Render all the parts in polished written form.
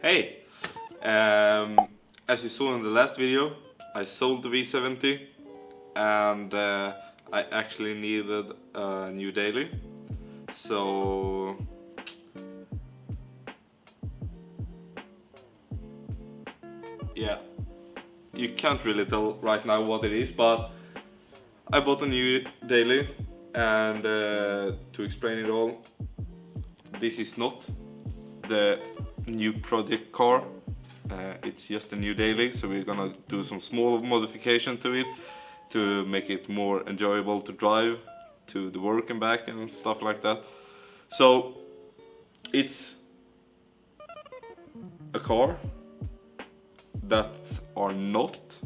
Hey! As you saw in the last video, I sold the V70 and I actually needed a new daily. So yeah, you can't really tell right now what it is, but I bought a new daily, and to explain it all, this is not the new project car, it's just a new daily, so we're gonna do some small modification to it to make it more enjoyable to drive to the work and back and stuff like that. So it's a car that are not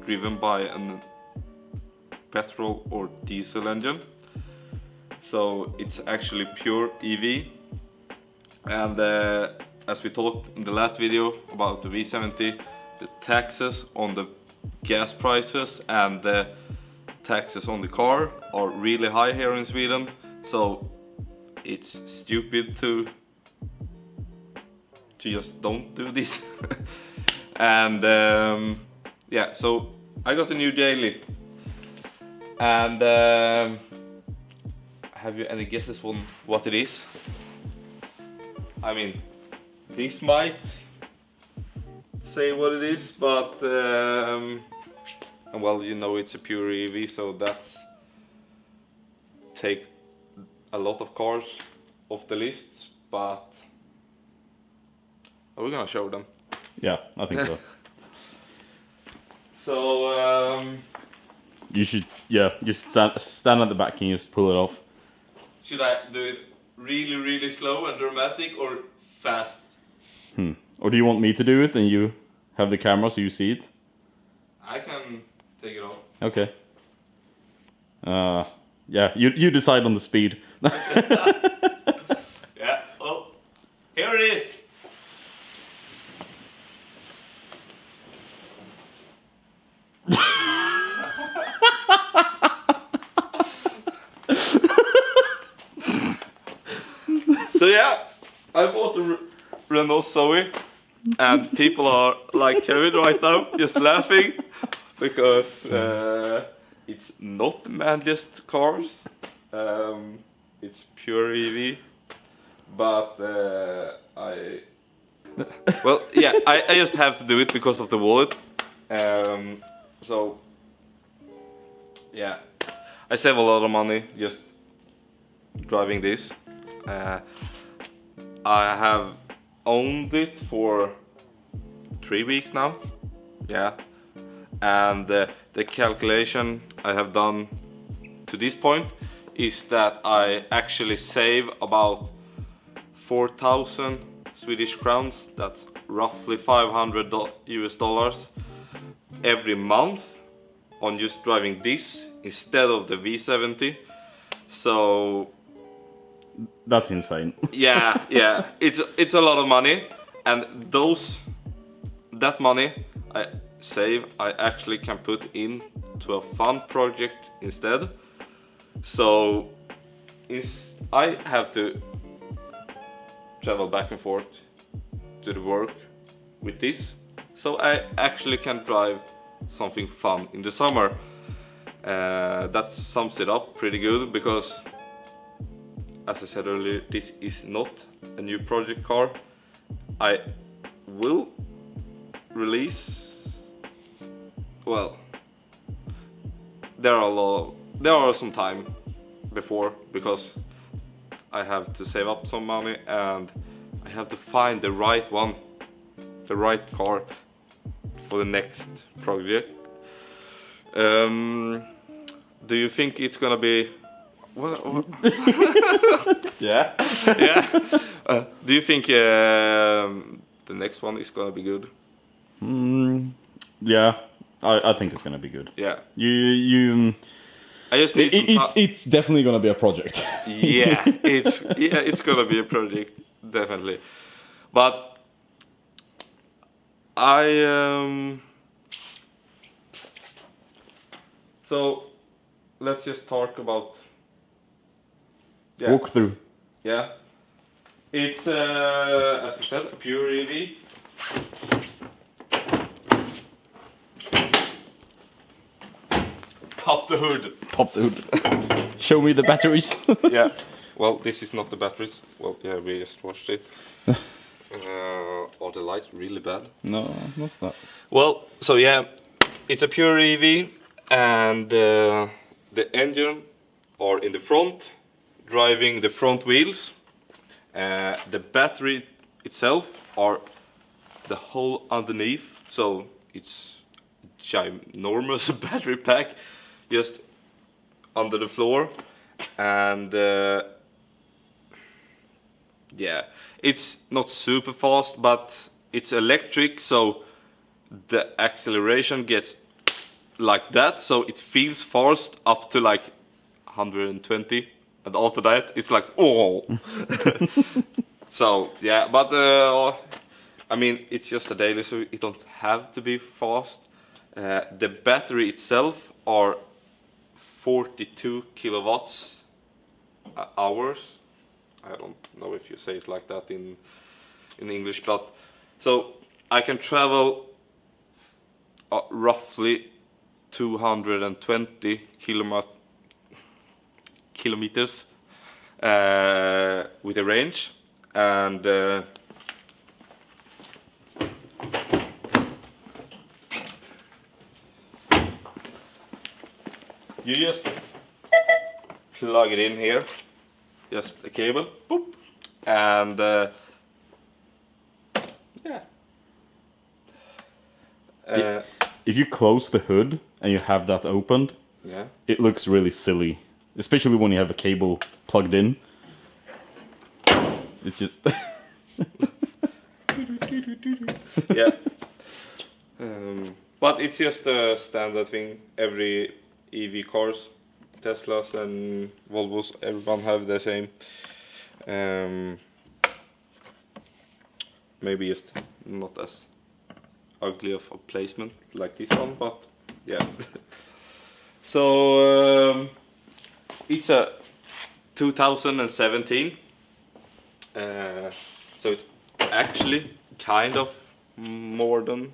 driven by a petrol or diesel engine, so it's actually pure EV. And as we talked in the last video about the V70, the taxes on the gas prices and the taxes on the car are really high here in Sweden, so it's stupid to just don't do this. And yeah, so I got a new daily, and have you any guesses on what it is? I mean, this might say what it is, but well, you know, it's a pure EV, so that's take a lot of cars off the list, but we're gonna show them. Yeah, I think so. So You should, yeah, just stand at the back and just pull it off. should I do it really slow and dramatic, or fast? Or do you want me to do it and you have the camera so you see it? I can take it off. Okay. Yeah, you decide on the speed. Yeah, well, here it is. So yeah, I bought a Renault Zoe, and people are like Kevin right now, just laughing, because it's not the manliest cars. It's pure EV, but well, yeah, I just have to do it because of the wallet. So yeah, I save a lot of money just driving this. I have owned it for 3 weeks now, yeah, and the calculation I have done to this point is that I actually save about 4,000 Swedish crowns, that's roughly $500 US, every month on just driving this instead of the V70. So That's insane. yeah, it's a lot of money, and that money I save, I actually can put into a fun project instead. So if I have to travel back and forth to the work with this, so I actually can drive something fun in the summer. That sums it up pretty good, because as I said earlier, this is not a new project car. I will release, well, there are some time before, because I have to save up some money and I have to find the right one, the right car for the next project. Do you think it's gonna be what? Yeah. Yeah. Do you think the next one is gonna be good? Yeah, I think it's gonna be good. Yeah. You I just need some time. It's definitely gonna be a project. Yeah, it's gonna be a project, definitely. But so let's just talk about Walk through. Yeah. It's as I said, a pure EV. Pop the hood. Pop the hood. Show me the batteries. Yeah. Well, this is not the batteries. Well, yeah, we just watched it. Are the lights really bad? No, not that. Well, so yeah, it's a pure EV, and the engine are in the front, driving the front wheels. The battery itself are the whole underneath, so it's ginormous battery pack just under the floor, and yeah, it's not super fast, but it's electric, so the acceleration gets like that, so it feels fast up to like 120, and after that it's like oh. So yeah, but I mean, it's just a daily, so it don't have to be fast. The battery itself are 42 kilowatts hours. I don't know if you say it like that in English, but so I can travel roughly 220 kilometers with a range, and you just plug it in here, just a cable, boop, and yeah. If you close the hood and you have that opened, Yeah. it looks really silly, especially when you have a cable plugged in. It's just Yeah. But it's just a standard thing. Every EV cars, Teslas and Volvos, everyone have the same. Maybe just not as ugly of a placement like this one, but yeah. So it's a 2017. So it's actually kind of modern.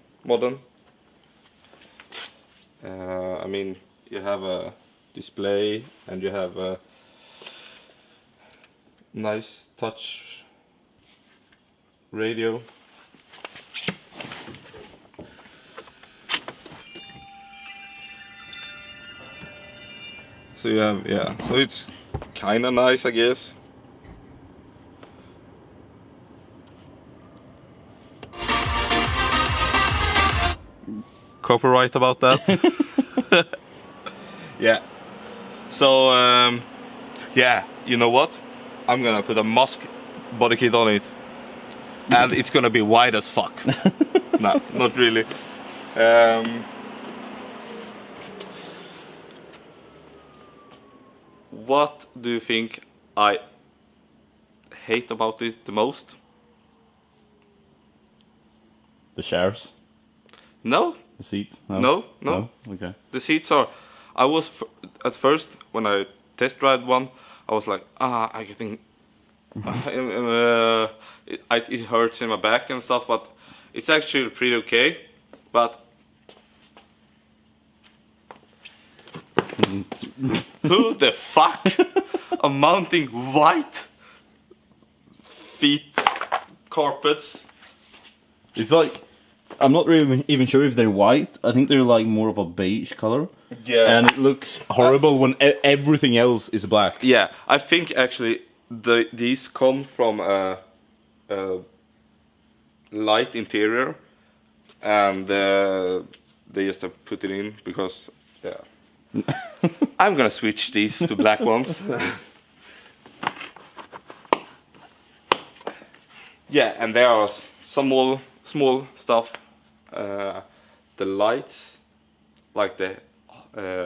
I mean, you have a display and you have a nice touch radio. So you have, yeah, so it's kind of nice, I guess. Copyright about that. Yeah. So yeah, you know what? I'm gonna put a Musk body kit on it, and it's gonna be wide as fuck. No, not really. What do you think I hate about it the most? the shafts, No, the seats. no. Okay. The seats are. I was at first when I test drive one, I was like, I think it hurts in my back and stuff, but it's actually pretty okay. But who the fuck are mounting white feet carpets? It's like, I'm not really even sure if they're white. I think they're like more of a beige color. Yeah. And it looks horrible when everything else is black. Yeah, I think actually these come from a light interior, and they just put it in because, yeah. I'm gonna switch these to black ones. Yeah, and there are some small stuff. The lights, like the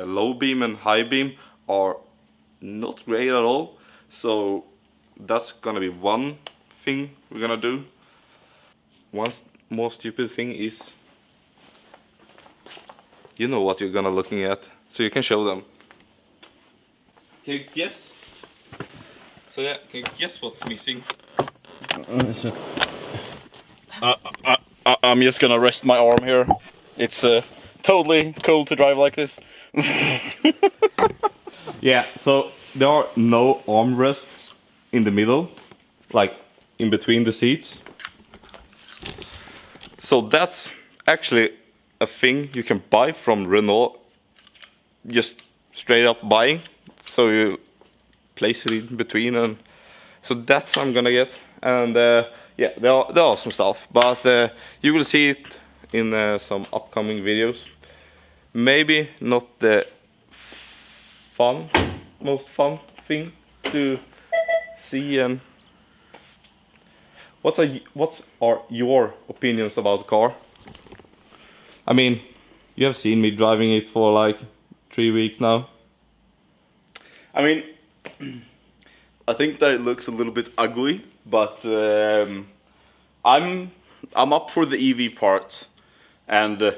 low beam and high beam, are not great at all. So that's gonna be one thing we're gonna do. One more stupid thing is, you know what you're gonna looking at, so you can show them. Can you guess? So yeah, can you guess what's missing? I'm just gonna rest my arm here. It's totally cool to drive like this. Yeah, so there are no armrests in the middle, like in between the seats. So that's actually a thing you can buy from Renault, just straight up buying. So you place it in between, and so that's I'm gonna get. And yeah, there are some stuff, but you will see it in some upcoming videos. Maybe not the most fun thing to see. And what are your opinions about the car? I mean, you have seen me driving it for like 3 weeks now. I mean, I think that it looks a little bit ugly, but I'm up for the EV parts, and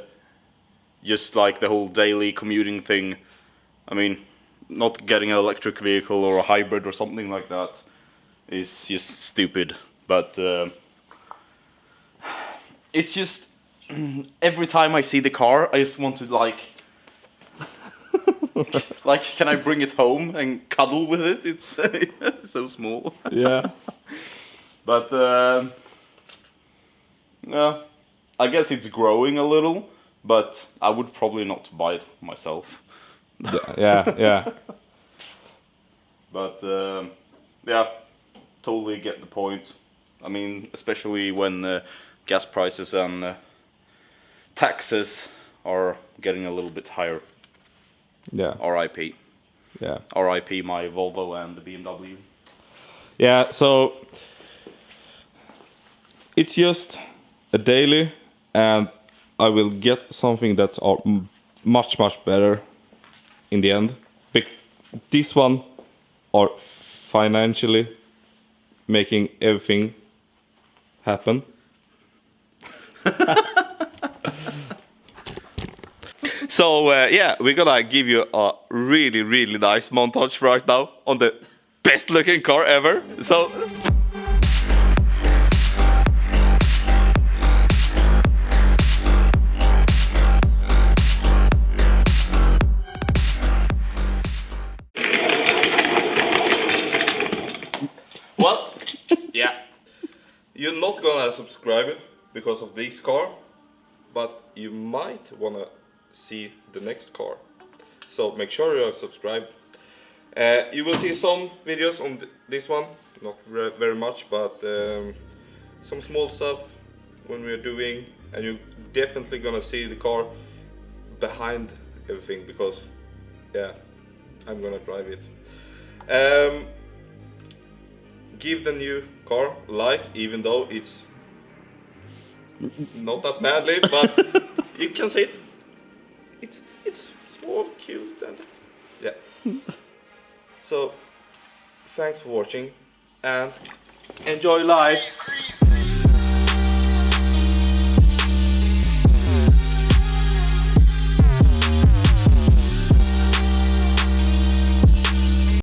just like the whole daily commuting thing. I mean, not getting an electric vehicle or a hybrid or something like that is just stupid. But it's just every time I see the car, I just want to like. Like, can I bring it home and cuddle with it? It's so small. Yeah. But yeah, I guess it's growing a little, but I would probably not buy it myself. Yeah. But yeah, totally get the point. I mean, especially when gas prices and taxes are getting a little bit higher. Yeah. RIP. Yeah. RIP my Volvo and the BMW. Yeah, so it's just a daily, and I will get something that's much better in the end. This one are financially making everything happen. So yeah, we're gonna give you a really nice montage right now on the best looking car ever. So well, yeah, you're not gonna subscribe because of this car, but you might wanna see the next car, so make sure you're subscribed. You will see some videos on this one, not very much, but some small stuff when we're doing, and you're definitely gonna see the car behind everything, because yeah, I'm gonna drive it. Give the new car a like, even though it's not that manly, but you can see it. It's small, cute, and yeah. So thanks for watching and enjoy life.